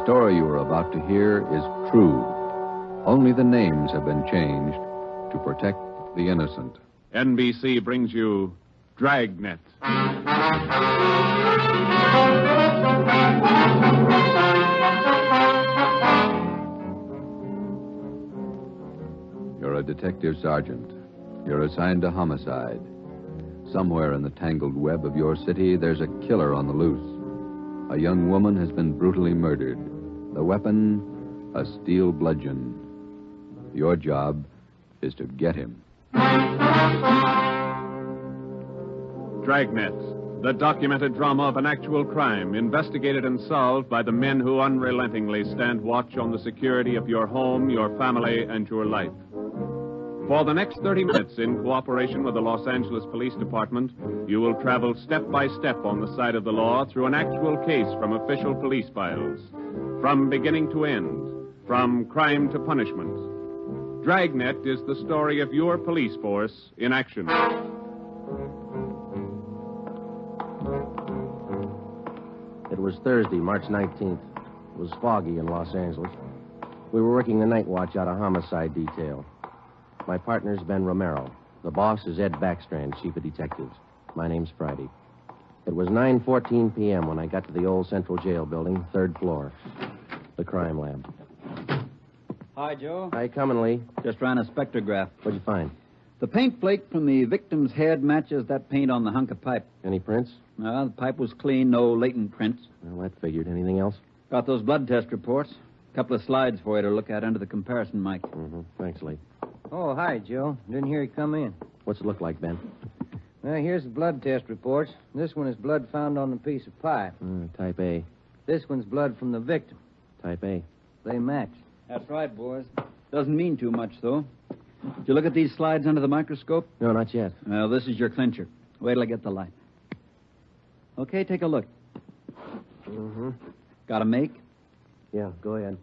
The story you are about to hear is true. Only the names have been changed to protect the innocent. NBC brings you Dragnet. You're a detective sergeant. You're assigned to homicide. Somewhere in the tangled web of your city, there's a killer on the loose. A young woman has been brutally murdered. The weapon, a steel bludgeon. Your job is to get him. Dragnet, the documented drama of an actual crime, investigated and solved by the men who unrelentingly stand watch on the security of your home, your family, and your life. For the next 30 minutes, in cooperation with the Los Angeles Police Department, you will travel step by step on the side of the law through an actual case from official police files. From beginning to end, from crime to punishment. Dragnet is the story of your police force in action. It was Thursday, March 19th. It was foggy in Los Angeles. We were working the night watch out of homicide detail. My partner's Ben Romero. The boss is Ed Backstrand, chief of detectives. My name's Friday. It was 9:14 p.m. when I got to the old Central Jail building, third floor. The crime lab. Hi, Joe. How you coming, Lee? Just ran a spectrograph. What'd you find? The paint flake from the victim's head matches that paint on the hunk of pipe. Any prints? No, the pipe was clean, no latent prints. Well, that figured. Anything else? Got those blood test reports. A couple of slides for you to look at under the comparison mic. Mm-hmm. Thanks, Lee. Oh, hi, Joe. Didn't hear you come in. What's it look like, Ben? Well, here's the blood test reports. This one is blood found on the piece of pipe. Type A. This one's blood from the victim. Type A. They match. That's right, boys. Doesn't mean too much, though. Did you look at these slides under the microscope? No, not yet. Well, this is your clincher. Wait till I get the light. Okay, take a look. Mm-hmm. Got a make? Yeah, go ahead.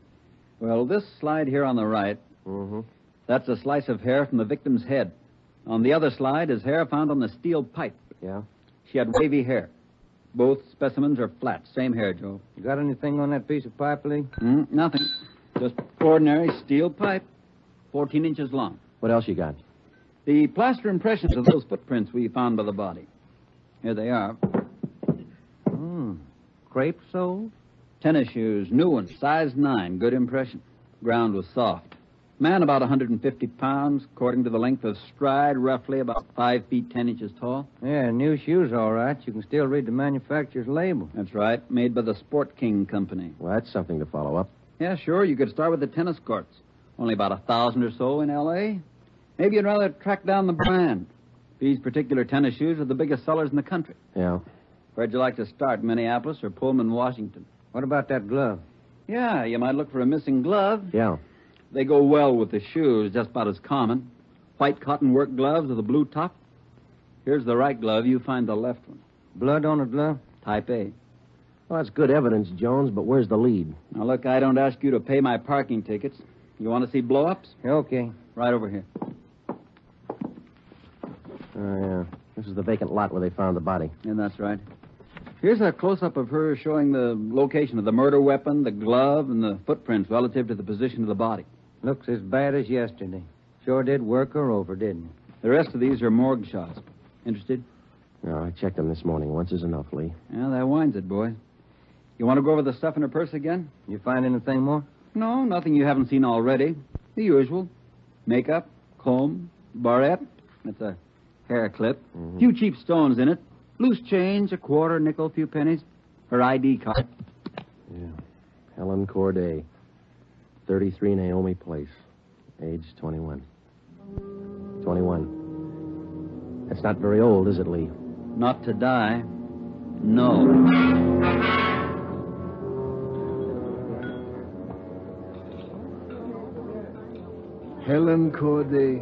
Well, this slide here on the right, Mm-hmm. that's a slice of hair from the victim's head. On the other slide is hair found on the steel pipe. Yeah? She had wavy hair. Both specimens are flat. Same hair, Joe. You got anything on that piece of pipe, Lee? Nothing. Just ordinary steel pipe, 14 inches long. What else you got? The plaster impressions of those footprints we found by the body. Here they are. Crepe soles? Tennis shoes, new ones, size 9, good impression. Ground was soft. Man about 150 pounds, according to the length of stride, roughly about 5 feet 10 inches tall. Yeah, new shoes, all right. You can still read the manufacturer's label. That's right, made by the Sport King Company. Well, that's something to follow up. Yeah, sure, you could start with the tennis courts. Only about 1,000 or so in L.A. Maybe you'd rather track down the brand. These particular tennis shoes are the biggest sellers in the country. Yeah. Where'd you like to start, Minneapolis or Pullman, Washington? What about that glove? Yeah, you might look for a missing glove. Yeah. They go well with the shoes, just about as common. White cotton work gloves with a blue top. Here's the right glove. You find the left one. Blood on the glove? Type A. Well, that's good evidence, Jones, but where's the lead? Now, look, I don't ask you to pay my parking tickets. You want to see blow-ups? Okay. Right over here. Oh, yeah. This is the vacant lot where they found the body. Yeah, that's right. Here's a close-up of her showing the location of the murder weapon, the glove, and the footprints relative to the position of the body. Looks as bad as yesterday. Sure did work her over, didn't it? The rest of these are morgue shots. Interested? No, I checked them this morning. Once is enough, Lee. Yeah, that winds it, boy. You want to go over the stuff in her purse again? You find anything more? No, nothing you haven't seen already. The usual. Makeup, comb, barrette. That's a hair clip. Mm-hmm. Few cheap stones in it. Loose change, a quarter, nickel, few pennies. Her ID card. Yeah. Helen Corday. 33 Naomi Place. Age 21. 21. That's not very old, is it, Lee? Not to die. No. Helen Corday.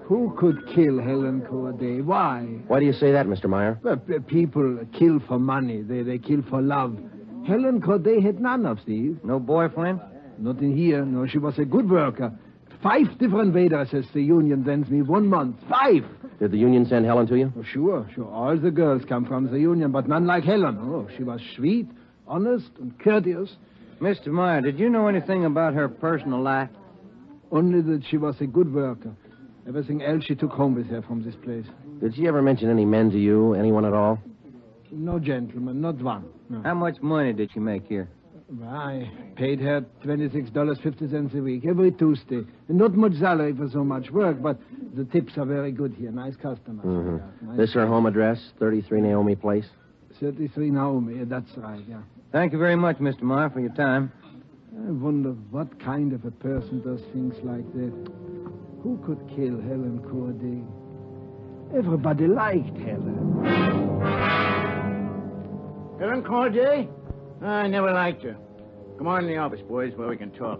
Who could kill Helen Corday? Why? Why do you say that, Mr. Meyer? Well, people kill for money. They kill for love. Helen Corday had none of these. No boyfriend? Not in here. No, she was a good worker. 5 different waitresses the union sends me 1 month. 5! Did the union send Helen to you? Oh, sure. All the girls come from the union, but none like Helen. Oh, she was sweet, honest, and courteous. Mr. Meyer, did you know anything about her personal life? Only that she was a good worker. Everything else she took home with her from this place. Did she ever mention any men to you? Anyone at all? No gentleman, not one. No. How much money did she make here? Well, I paid her $26.50 a week, every Tuesday. And not much salary for so much work, but the tips are very good here. Nice customers. Mm-hmm. Nice. This her home address, 33 Naomi Place? 33 Naomi, that's right, yeah. Thank you very much, Mr. Meyer, for your time. I wonder what kind of a person does things like that. Who could kill Helen Corday? Everybody liked Helen. Helen Corday? I never liked her. Come on in the office, boys, where we can talk.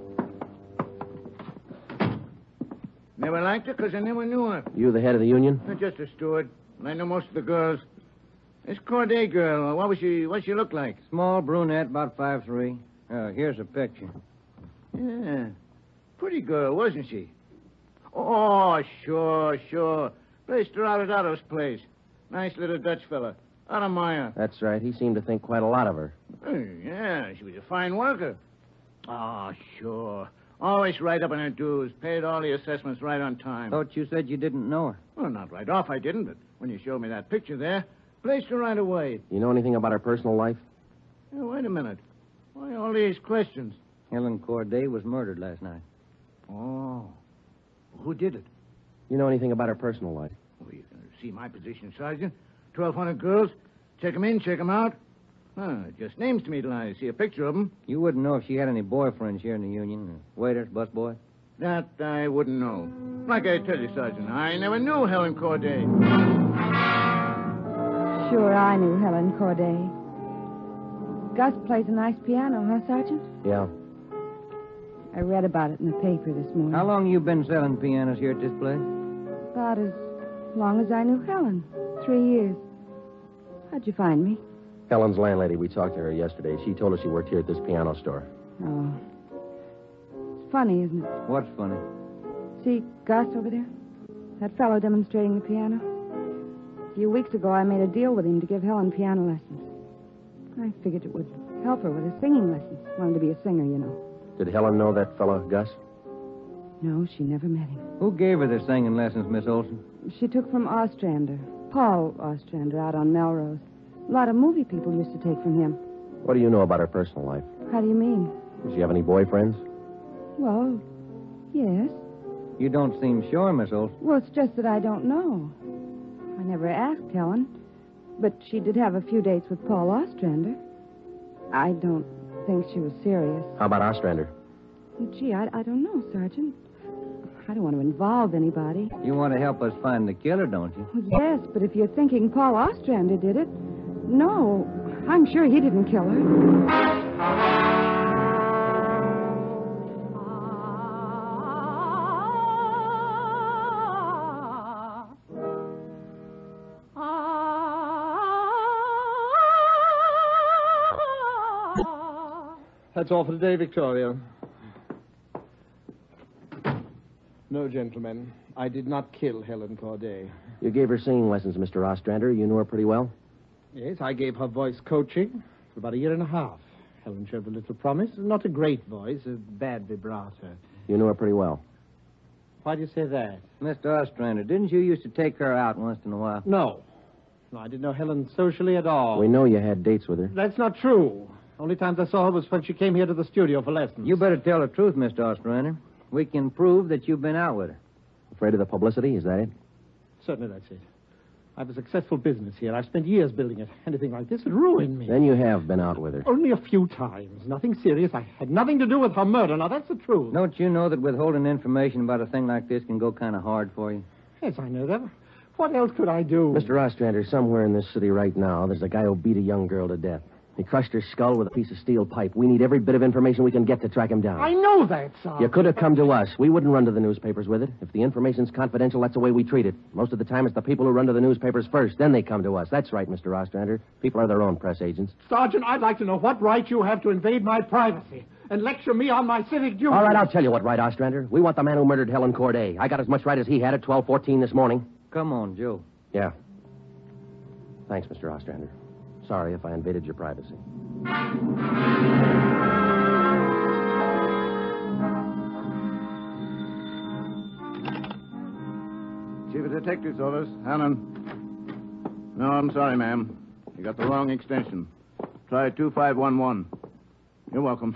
Never liked her because I never knew her. You the head of the union? I'm just a steward. I know most of the girls. This Corday girl, what'd she look like? Small brunette, about 5'3". Here's a picture. Yeah. Pretty girl, wasn't she? Oh, sure. Placed her out at Otto's place. Nice little Dutch fella. Otto Meyer. That's right. He seemed to think quite a lot of her. Yeah, she was a fine worker. Oh, sure. Always right up on her dues. Paid all the assessments right on time. Thought you said you didn't know her. Well, not right off, I didn't, but when you showed me that picture there, placed her right away. You know anything about her personal life? Hey, wait a minute. Why all these questions? Helen Corday was murdered last night. Oh. Who did it? You know anything about her personal life? Well, you can see my position, Sergeant. 1,200 girls. Check 'em in, check 'em out. Just names to me till I see a picture of 'em. You wouldn't know if she had any boyfriends here in the union? Waiters, busboy? That I wouldn't know. Like I tell you, Sergeant, I never knew Helen Corday. Sure, I knew Helen Corday. Gus plays a nice piano, huh, Sergeant? Yeah. I read about it in the paper this morning. How long you been selling pianos here at this place? About as long as I knew Helen. 3 years. How'd you find me? Helen's landlady. We talked to her yesterday. She told us you worked here at this piano store. Oh. It's funny, isn't it? What's funny? See Gus over there? That fellow demonstrating the piano? A few weeks ago, I made a deal with him to give Helen piano lessons. I figured it would help her with her singing lessons. Wanted to be a singer, you know. Did Helen know that fellow, Gus? No, she never met him. Who gave her the singing lessons, Miss Olson? She took from Ostrander. Paul Ostrander out on Melrose. A lot of movie people used to take from him. What do you know about her personal life? How do you mean? Does she have any boyfriends? Well, yes. You don't seem sure, Miss Olson. Well, it's just that I don't know. I never asked Helen. But she did have a few dates with Paul Ostrander. I don't think she was serious. How about Ostrander? Gee, I don't know, Sergeant. I don't want to involve anybody. You want to help us find the killer, don't you? Well, yes, but if you're thinking Paul Ostrander did it, no. I'm sure he didn't kill her. That's all for today, Victoria. No, gentlemen. I did not kill Helen Corday. You gave her singing lessons, Mr. Ostrander. You knew her pretty well? Yes, I gave her voice coaching for about 1.5 years. Helen showed a little promise. Not a great voice, a bad vibrato. You knew her pretty well. Why do you say that? Mr. Ostrander, didn't you used to take her out once in a while? No. No, I didn't know Helen socially at all. We know you had dates with her. That's not true. Only times I saw her was when she came here to the studio for lessons. You better tell the truth, Mr. Ostrander. We can prove that you've been out with her. Afraid of the publicity, is that it? Certainly that's it. I have a successful business here. I've spent years building it. Anything like this would ruin me. Then you have been out with her. Only a few times. Nothing serious. I had nothing to do with her murder. Now, that's the truth. Don't you know that withholding information about a thing like this can go kind of hard for you? Yes, I know that. What else could I do? Mr. Ostrander, somewhere in this city right now, there's a guy who beat a young girl to death. He crushed her skull with a piece of steel pipe. We need every bit of information we can get to track him down. I know that, sir. You could have come to us. We wouldn't run to the newspapers with it. If the information's confidential, that's the way we treat it. Most of the time, it's the people who run to the newspapers first. Then they come to us. That's right, Mr. Ostrander. People are their own press agents. Sergeant, I'd like to know what right you have to invade my privacy and lecture me on my civic duties. All right, I'll tell you what right, Ostrander. We want the man who murdered Helen Corday. I got as much right as he had at 12:14 this morning. Come on, Joe. Yeah. Thanks, Mr. Ostrander. Sorry if I invaded your privacy. Chief of Detective's office. Helen. No, I'm sorry, ma'am. You got the wrong extension. Try 2511. You're welcome.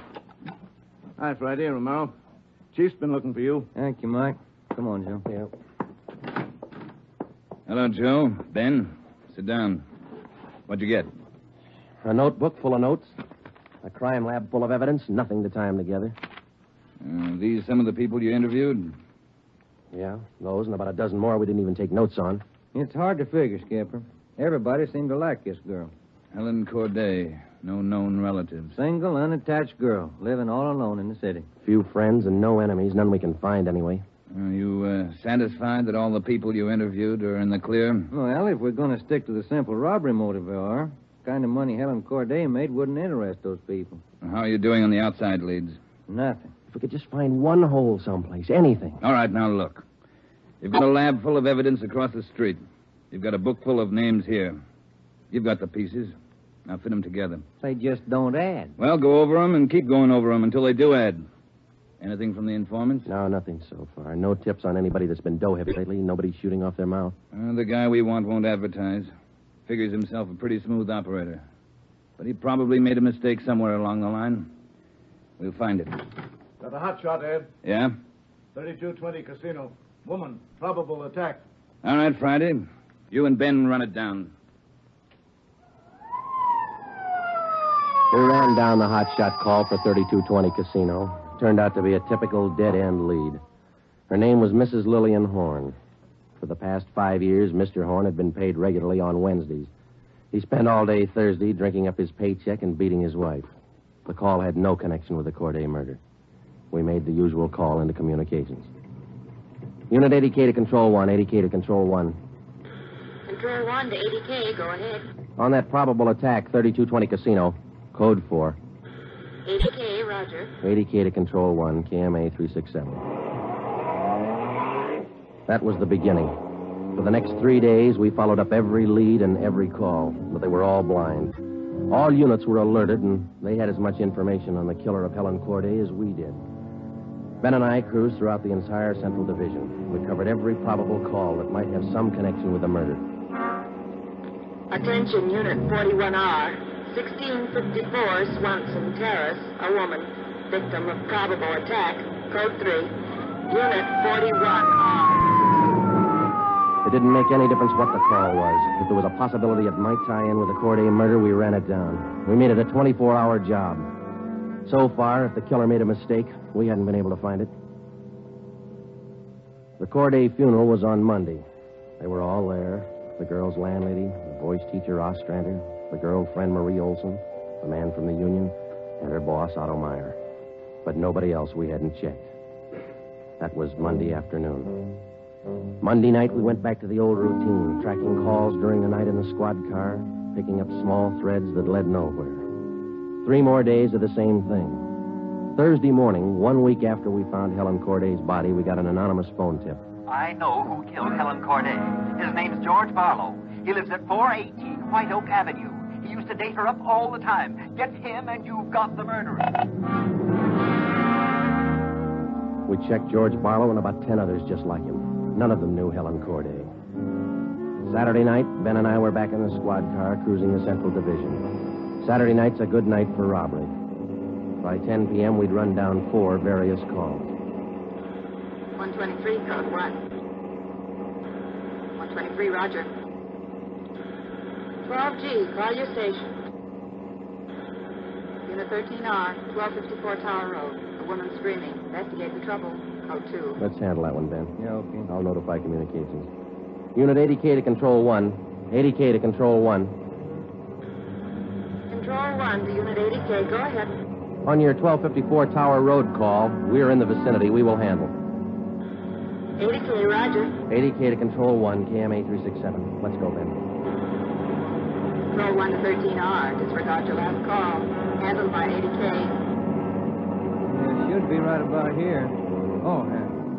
Hi, Friday, Romero. Chief's been looking for you. Thank you, Mike. Come on, Joe. Yeah. Hello, Joe. Ben, sit down. What'd you get? A notebook full of notes. A crime lab full of evidence. Nothing to tie them together. These some of the people you interviewed? Yeah, those and about a dozen more we didn't even take notes on. It's hard to figure, Skipper. Everybody seemed to like this girl. Helen Corday. No known relatives. Single, unattached girl, living all alone in the city. Few friends and no enemies. None we can find anyway. Are you satisfied that all the people you interviewed are in the clear? Well, if we're going to stick to the simple robbery motive we are, the kind of money Helen Corday made wouldn't interest those people. How are you doing on the outside leads? Nothing. If we could just find one hole someplace, anything. All right, now look. You've got a lab full of evidence across the street. You've got a book full of names here. You've got the pieces. Now fit them together. They just don't add. Well, go over them and keep going over them until they do add. Anything from the informants? No, nothing so far. No tips on anybody that's been dough heavy lately. Nobody shooting off their mouth. The guy we want won't advertise. Figures himself a pretty smooth operator. But he probably made a mistake somewhere along the line. We'll find it. Got a hot shot, Ed. Yeah? 3220 Casino. Woman. Probable attack. All right, Friday. You and Ben run it down. We ran down the hotshot call for 3220 Casino. Turned out to be a typical dead-end lead. Her name was Mrs. Lillian Horn. For the past 5 years, Mr. Horn had been paid regularly on Wednesdays. He spent all day Thursday drinking up his paycheck and beating his wife. The call had no connection with the Corday murder. We made the usual call into communications. Unit 80K to Control 1, 80K to Control 1. Control 1 to 80K, go ahead. On that probable attack, 3220 Casino, code 4. 80K, roger. 80K to Control 1, KMA 367. That was the beginning. For the next 3 days, we followed up every lead and every call, but they were all blind. All units were alerted, and they had as much information on the killer of Helen Corday as we did. Ben and I cruised throughout the entire Central Division. We covered every probable call that might have some connection with the murder. Attention, Unit 41R. 1654 Swanson Terrace, a woman, victim of probable attack, code 3. Unit 41R. It didn't make any difference what the call was. If there was a possibility it might tie in with the Corday murder, we ran it down. We made it a 24-hour job. So far, if the killer made a mistake, we hadn't been able to find it. The Corday funeral was on Monday. They were all there. The girl's landlady, the voice teacher Ostrander, the girlfriend Marie Olson, the man from the union, and her boss Otto Meyer. But nobody else we hadn't checked. That was Monday afternoon. Monday night, we went back to the old routine, tracking calls during the night in the squad car, picking up small threads that led nowhere. 3 more days of the same thing. Thursday morning, 1 week after we found Helen Corday's body, we got an anonymous phone tip. I know who killed Helen Corday. His name's George Barlow. He lives at 418 White Oak Avenue. He used to date her up all the time. Get him and you've got the murderer. We checked George Barlow and about 10 others just like him. None of them knew Helen Corday. Saturday night, Ben and I were back in the squad car cruising the Central Division. Saturday night's a good night for robbery. By 10 p.m., we'd run down 4 various calls. 123, code 1. 123, roger. 12G, call your station. Unit 13R, 1254 Tower Road. A woman screaming. Investigate the trouble. Code 2. Let's handle that one, Ben. Yeah, okay. I'll notify communications. Unit 80K to Control 1. 80K to Control 1. Control 1 to Unit 80K, go ahead. On your 1254 Tower Road call, we're in the vicinity. We will handle. 80K, roger. 80K to Control 1, KMA 367. Let's go, Ben. Control 1 to 13R. Disregard your last call. Handled by 80K. Yeah, it should be right about here. Oh,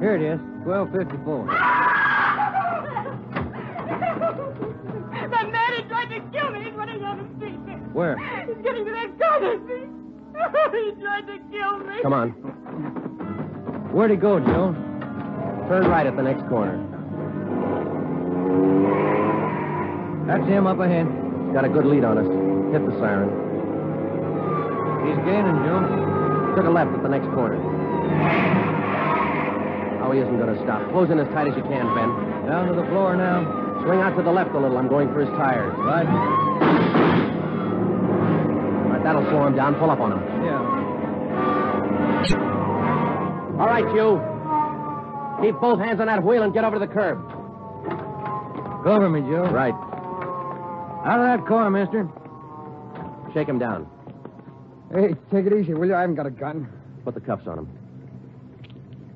here it is. 1254. That man is trying to kill me. He's running down the street. Where? He's getting to that corner street. He tried to kill me. Come on. Where'd he go, Joe? Turn right at the next corner. That's him up ahead. Got a good lead on us. Hit the siren. He's gaining, Joe. Took a left at the next corner. Oh, he isn't going to stop. Close in as tight as you can, Ben. Down to the floor now. Swing out to the left a little. I'm going for his tires. Right. All right, that'll slow him down. Pull up on him. Yeah. All right, you. Keep both hands on that wheel and get over to the curb. Cover me, Joe. Right. Out of that car, mister. Shake him down. Hey, take it easy, will you? I haven't got a gun. Put the cuffs on him.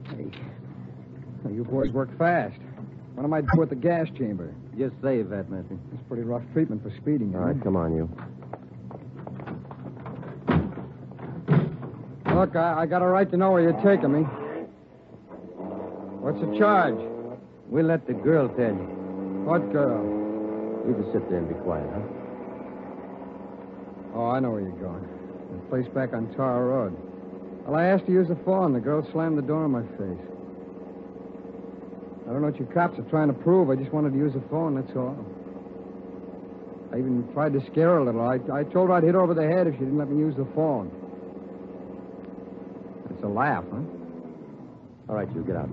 Hey. Well, you boys work fast. What am I doing at the gas chamber? Just save that, mister. It's pretty rough treatment for speeding. All right, come on, you. Look, I got a right to know where you're taking me. What's the charge? We'll let the girl tell you. What girl? You just sit there and be quiet, huh? Oh, I know where you're going. The place back on Tar Road. Well, I asked to use the phone. The girl slammed the door in my face. I don't know what you cops are trying to prove. I just wanted to use the phone, that's all. I even tried to scare her a little. I told her I'd hit her over the head if she didn't let me use the phone. It's a laugh, huh? All right, you get out.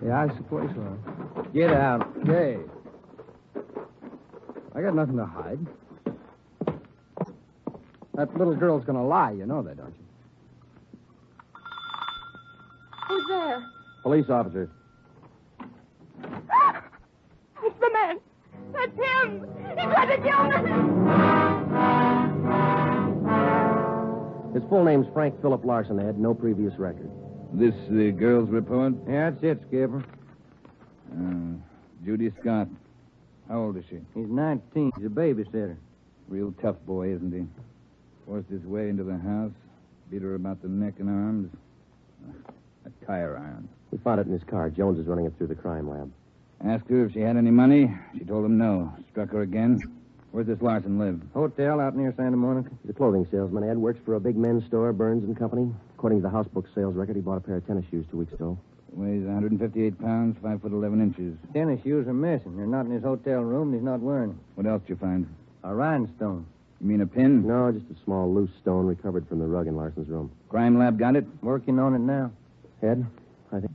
Yeah, I suppose so. Get out. Hey. I got nothing to hide. That little girl's gonna lie. You know that, don't you? Who's there? Police officer. It's the man. That's him. He tried to kill me. His full name's Frank Philip Larson. They had no previous record. This the girl's report? Yeah, that's it, Skipper. Judy Scott. How old is she? He's 19. He's a babysitter. Real tough boy, isn't he? Forced his way into the house, beat her about the neck and arms. A tire iron. We found it in his car. Jones is running it through the crime lab. Asked her if she had any money. She told him no. Struck her again. Where's this Larson live? Hotel out near Santa Monica. He's a clothing salesman, Ed. Works for a big men's store, Burns and Company. According to the house book sales record, he bought a pair of tennis shoes 2 weeks ago. Weighs 158 pounds, 5 foot 11 inches. Tennis shoes are missing. They're not in his hotel room, and he's not wearing them. What else did you find? A rhinestone. You mean a pin? No, just a small loose stone recovered from the rug in Larson's room. Crime lab got it? Working on it now. Ed, I think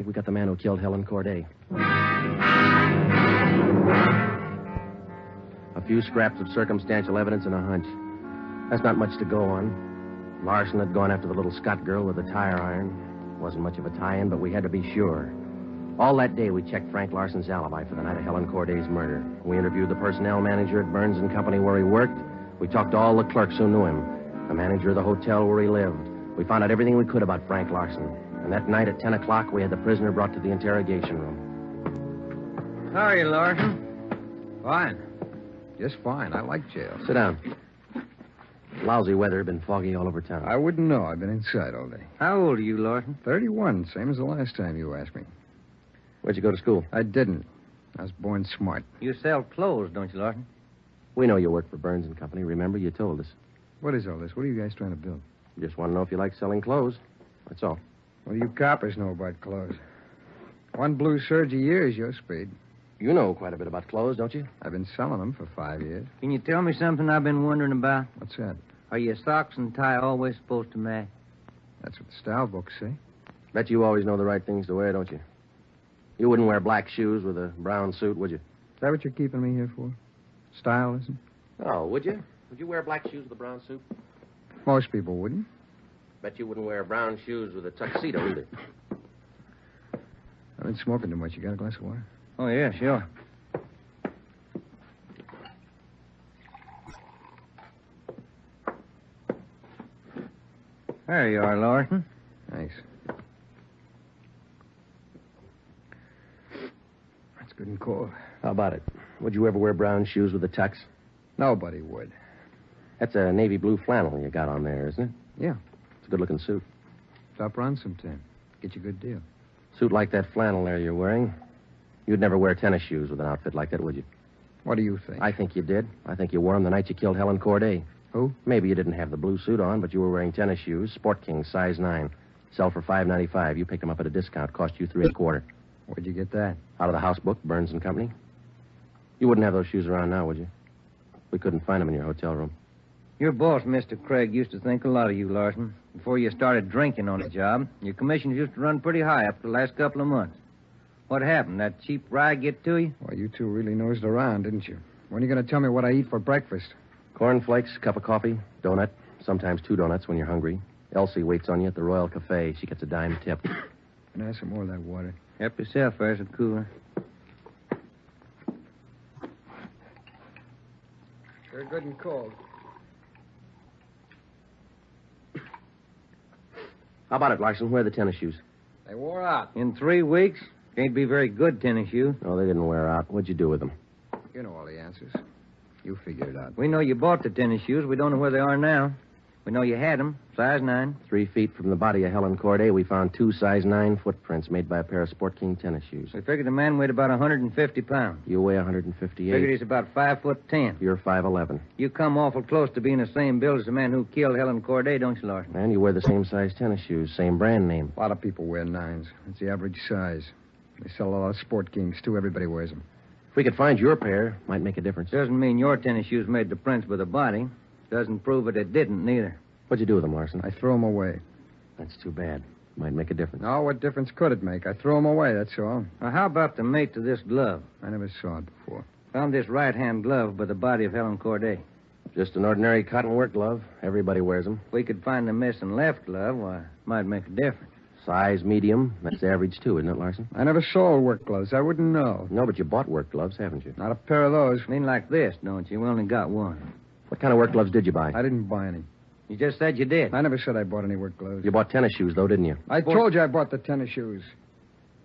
we got the man who killed Helen Corday. A few scraps of circumstantial evidence and a hunch. That's not much to go on. Larson had gone after the little Scott girl with a tire iron. Wasn't much of a tie-in, but we had to be sure. All that day, we checked Frank Larson's alibi for the night of Helen Corday's murder. We interviewed the personnel manager at Burns and Company where he worked. We talked to all the clerks who knew him, the manager of the hotel where he lived. We found out everything we could about Frank Larson. And that night at 10 o'clock, we had the prisoner brought to the interrogation room. How are you, Larson? Fine. Just fine. I like jail. Sit down. Lousy weather, been foggy all over town. I wouldn't know. I've been inside all day. How old are you, Larson? 31, same as the last time you asked me. Where'd you go to school? I didn't. I was born smart. You sell clothes, don't you, Larson? We know you work for Burns and Company. Remember, you told us. What is all this? What are you guys trying to build? Just want to know if you like selling clothes. That's all. What do you coppers know about clothes? One blue serge a year is your speed. You know quite a bit about clothes, don't you? I've been selling them for 5 years. Can you tell me something I've been wondering about? What's that? Are your socks and tie always supposed to match? That's what the style books say. Bet you always know the right things to wear, don't you? You wouldn't wear black shoes with a brown suit, would you? Is that what you're keeping me here for? Stylism? Oh, would you? Would you wear black shoes with a brown suit? Most people wouldn't. Bet you wouldn't wear brown shoes with a tuxedo either. I've been smoking too much. You got a glass of water? Oh, yeah, sure. There you are, Larson. Thanks. That's good and cold. How about it? Would you ever wear brown shoes with a tux? Nobody would. That's a navy blue flannel you got on there, isn't it? Yeah. It's a good-looking suit. Stop around sometime. Get you a good deal. Suit like that flannel there you're wearing. You'd never wear tennis shoes with an outfit like that, would you? What do you think? I think you did. I think you wore them the night you killed Helen Corday. Who? Maybe you didn't have the blue suit on, but you were wearing tennis shoes, Sport King, size 9. Sell for $5.95. You picked them up at a discount. Cost you $3.25. Where'd you get that? Out of the house book, Burns and Company. You wouldn't have those shoes around now, would you? We couldn't find them in your hotel room. Your boss, Mr. Craig, used to think a lot of you, Larson. Before you started drinking on the job, your commissions used to run pretty high up the last couple of months. What happened? That cheap rye get to you? Well, you two really nosed around, didn't you? When are you going to tell me what I eat for breakfast? Cornflakes, cup of coffee, donut, sometimes 2 donuts when you're hungry. Elsie waits on you at the Royal Cafe. She gets a dime tip. Can I have some more of that water? Help yourself, there's a cooler. They're good and cold. How about it, Larson? Where are the tennis shoes? They wore out. In 3 weeks? Can't be very good tennis shoes. No, they didn't wear out. What'd you do with them? You know all the answers. You figure it out. We know you bought the tennis shoes. We don't know where they are now. We know you had them, size 9. 3 feet from the body of Helen Corday, we found 2 size 9 footprints made by a pair of Sport King tennis shoes. We figured the man weighed about 150 pounds. You weigh 158. Figured he's about 5'10". You're 5'11". You come awful close to being the same build as the man who killed Helen Corday, don't you, Larson? And you wear the same size tennis shoes, same brand name. A lot of people wear 9s. It's the average size. They sell a lot of Sport Kings, too. Everybody wears them. If we could find your pair, might make a difference. Doesn't mean your tennis shoes made the prints with the body. Doesn't prove it didn't, neither. What'd you do with them, Larson? I threw them away. That's too bad. Might make a difference. No, what difference could it make? I threw them away, that's all. Now, how about the mate to this glove? I never saw it before. Found this right-hand glove by the body of Helen Corday. Just an ordinary cotton work glove. Everybody wears them. If we could find the missing left glove, why, it might make a difference. Size medium. That's average, too, isn't it, Larson? I never sold work gloves. I wouldn't know. No, but you bought work gloves, haven't you? Not a pair of those. Mean like this, don't you? We only got one. What kind of work gloves did you buy? I didn't buy any. You just said you did. I never said I bought any work gloves. You bought tennis shoes, though, didn't you? I told you I bought the tennis shoes.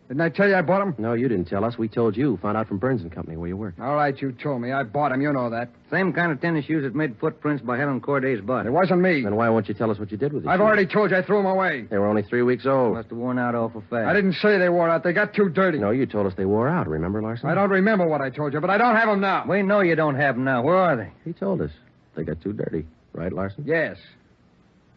Didn't I tell you I bought them? No, you didn't tell us. We told you. Found out from Burns & Company where you worked. All right, you told me. I bought them. You know that. Same kind of tennis shoes that made footprints by Helen Corday's body. It wasn't me. Then why won't you tell us what you did with them? I've already told you I threw them away. They were only 3 weeks old. Must have worn out awful fast. I didn't say they wore out. They got too dirty. No, you told us they wore out. Remember, Larson? I don't remember what I told you, but I don't have them now. We know you don't have them now. Where are they? He told us. They got too dirty. Right, Larson? Yes.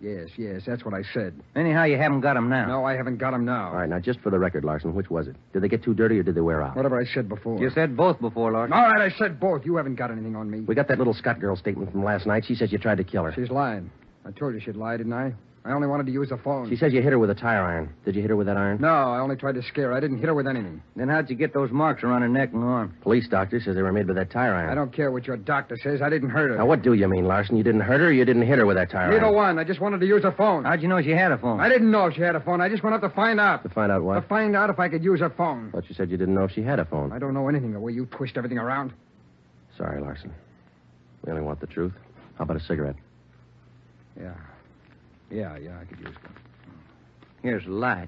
Yes, that's what I said. Anyhow, you haven't got them now. No, I haven't got them now. All right, now, just for the record, Larson, which was it? Did they get too dirty or did they wear out? Whatever I said before. You said both before, Larson. All right, I said both. You haven't got anything on me. We got that little Scott girl statement from last night. She says you tried to kill her. She's lying. I told you she'd lie, didn't I? I only wanted to use the phone. She says you hit her with a tire iron. Did you hit her with that iron? No, I only tried to scare her. I didn't hit her with anything. Then how'd you get those marks around her neck and arm? Police doctor says they were made with that tire iron. I don't care what your doctor says. I didn't hurt her. Now, what do you mean, Larson? You didn't hurt her or you didn't hit her with that tire iron? Neither one. I just wanted to use her phone. How'd you know she had a phone? I didn't know if she had a phone. I just went up to find out. To find out what? To find out if I could use her phone. Thought you said you didn't know if she had a phone. I don't know anything the way you twist everything around. Sorry, Larson. We only want the truth. How about a cigarette? Yeah, I could use one. Here's the light.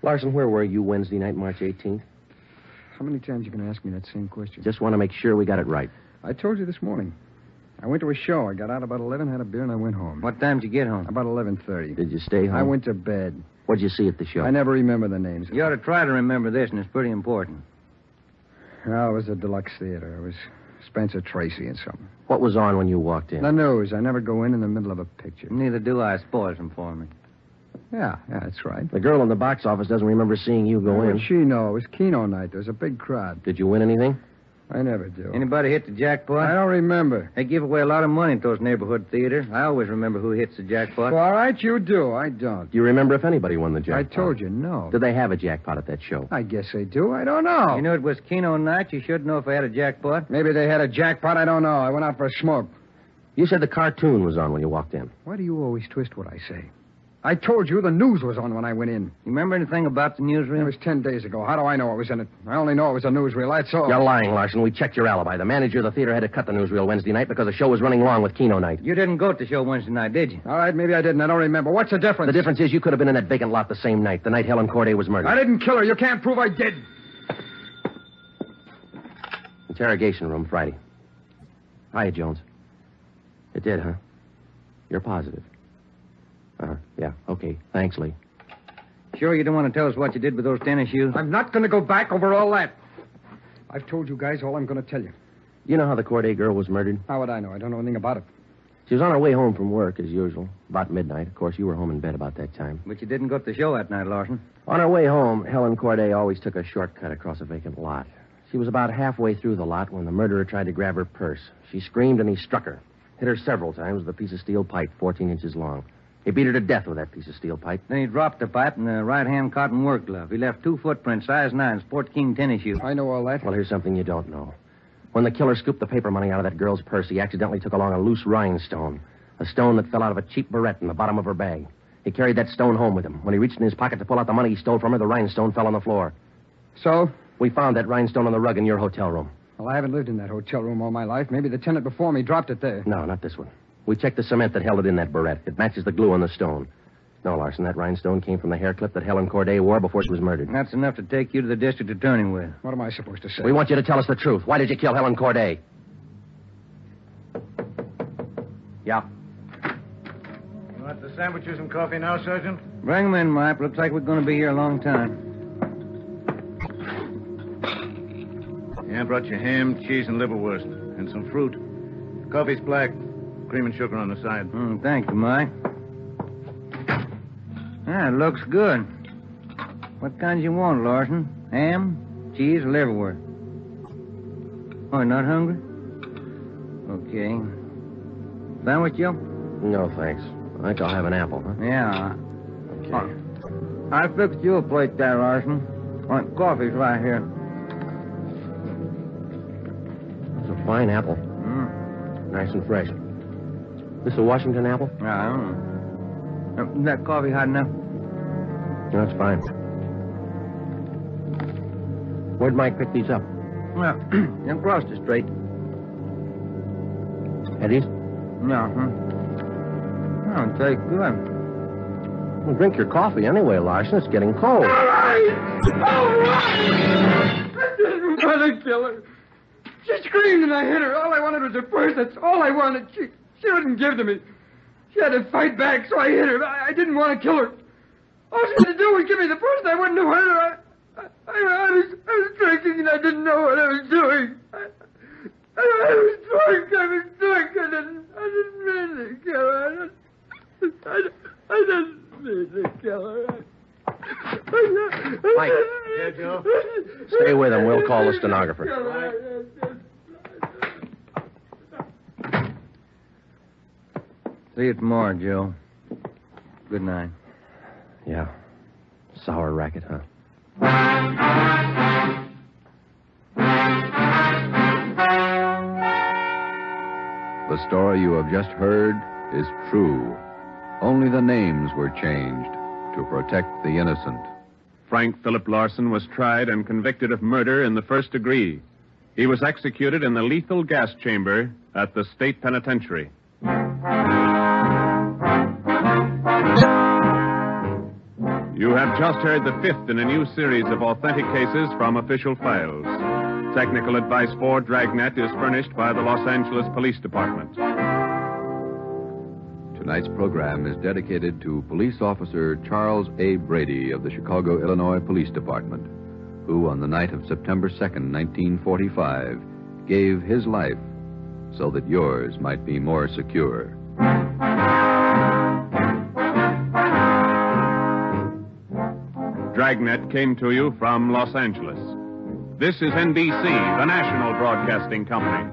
Larson, where were you Wednesday night, March 18th? How many times are you going to ask me that same question? Just want to make sure we got it right. I told you this morning. I went to a show. I got out about 11, had a beer, and I went home. What time did you get home? About 11:30. Did you stay home? I went to bed. What'd you see at the show? I never remember the names. You ought to try to remember this, and it's pretty important. Well, it was a deluxe theater. It was Spencer Tracy and something. What was on when you walked in? The news. I never go in the middle of a picture. Neither do I. Spoils them for me. Yeah, that's right. The girl in the box office doesn't remember seeing you go in. What'd she know? It was Keno night. There was a big crowd. Did you win anything? I never do. Anybody hit the jackpot? I don't remember. They give away a lot of money at those neighborhood theaters. I always remember who hits the jackpot. Well, all right, you do. I don't. Do you remember if anybody won the jackpot? I told you, no. Did they have a jackpot at that show? I guess they do. I don't know. You knew it was Keno night. You should know if they had a jackpot. Maybe they had a jackpot. I don't know. I went out for a smoke. You said the cartoon was on when you walked in. Why do you always twist what I say? I told you the news was on when I went in. You remember anything about the newsreel? It was 10 days ago. How do I know what was in it? I only know it was a newsreel. That's all. You're lying, Larson. We checked your alibi. The manager of the theater had to cut the newsreel Wednesday night because the show was running long with Keno night. You didn't go to the show Wednesday night, did you? All right, maybe I didn't. I don't remember. What's the difference? The difference is you could have been in that vacant lot the same night, the night Helen Corday was murdered. I didn't kill her. You can't prove I did. Interrogation room, Friday. Hiya, Jones. It did, huh? You're positive. Yeah, okay. Thanks, Lee. Sure you don't want to tell us what you did with those tennis shoes? I'm not going to go back over all that. I've told you guys all I'm going to tell you. You know how the Corday girl was murdered? How would I know? I don't know anything about it. She was on her way home from work, as usual. About midnight. Of course, you were home in bed about that time. But you didn't go to the show that night, Larson. On her way home, Helen Corday always took a shortcut across a vacant lot. She was about halfway through the lot when the murderer tried to grab her purse. She screamed and he struck her. Hit her several times with a piece of steel pipe 14 inches long. He beat her to death with that piece of steel pipe. Then he dropped the pipe in the right-hand cotton work glove. He left 2 footprints, size 9, Sport King tennis shoes. I know all that. Well, here's something you don't know. When the killer scooped the paper money out of that girl's purse, he accidentally took along a loose rhinestone. A stone that fell out of a cheap barrette in the bottom of her bag. He carried that stone home with him. When he reached in his pocket to pull out the money he stole from her, the rhinestone fell on the floor. So? We found that rhinestone on the rug in your hotel room. Well, I haven't lived in that hotel room all my life. Maybe the tenant before me dropped it there. No, not this one. We checked the cement that held it in that barrette. It matches the glue on the stone. No, Larson, that rhinestone came from the hair clip that Helen Corday wore before she was murdered. That's enough to take you to the district attorney with. What am I supposed to say? We want you to tell us the truth. Why did you kill Helen Corday? Yeah. You want the sandwiches and coffee now, Sergeant? Bring them in, Mike. Looks like we're going to be here a long time. Yeah, I brought you ham, cheese, and liverwurst. And some fruit. Coffee's black. Cream and sugar on the side. Thank you, Mike. Ah, it looks good. What kinds you want, Larson? Ham, cheese, or liverwurst? Oh, you're not hungry? Okay. Sandwich, Joe? No, thanks. I think I'll have an apple, huh? Yeah. Okay. I fixed you a plate there, Larson. Coffee's right here. It's a fine apple. Nice and fresh. This a Washington apple? Yeah, I don't know. Is that coffee hot enough? That's fine. Where'd Mike pick these up? Well, across the street. Eddie's? No, Oh, it tastes good. Well, drink your coffee anyway, Larson. It's getting cold. All right! I didn't want to kill her. She screamed and I hit her. All I wanted was her purse. That's all I wanted. She wouldn't give to me. She had to fight back, so I hit her. I didn't want to kill her. All she had to do was give me the purse and I wouldn't have hurt her. I was drinking and I didn't know what I was doing. I was drunk. I didn't mean to kill her. I didn't mean to kill her. Mike. Yeah, Joe? Stay with him. We'll call the stenographer. See you tomorrow, Joe. Good night. Yeah. Sour racket, huh? The story you have just heard is true. Only the names were changed to protect the innocent. Frank Philip Larson was tried and convicted of murder in the first degree. He was executed in the lethal gas chamber at the state penitentiary. You have just heard the 5th in a new series of authentic cases from official files. Technical advice for Dragnet is furnished by the Los Angeles Police Department. Tonight's program is dedicated to Police Officer Charles A. Brady of the Chicago, Illinois Police Department, who on the night of September 2nd, 1945, gave his life so that yours might be more secure. Dragnet came to you from Los Angeles. This is NBC, the national broadcasting company.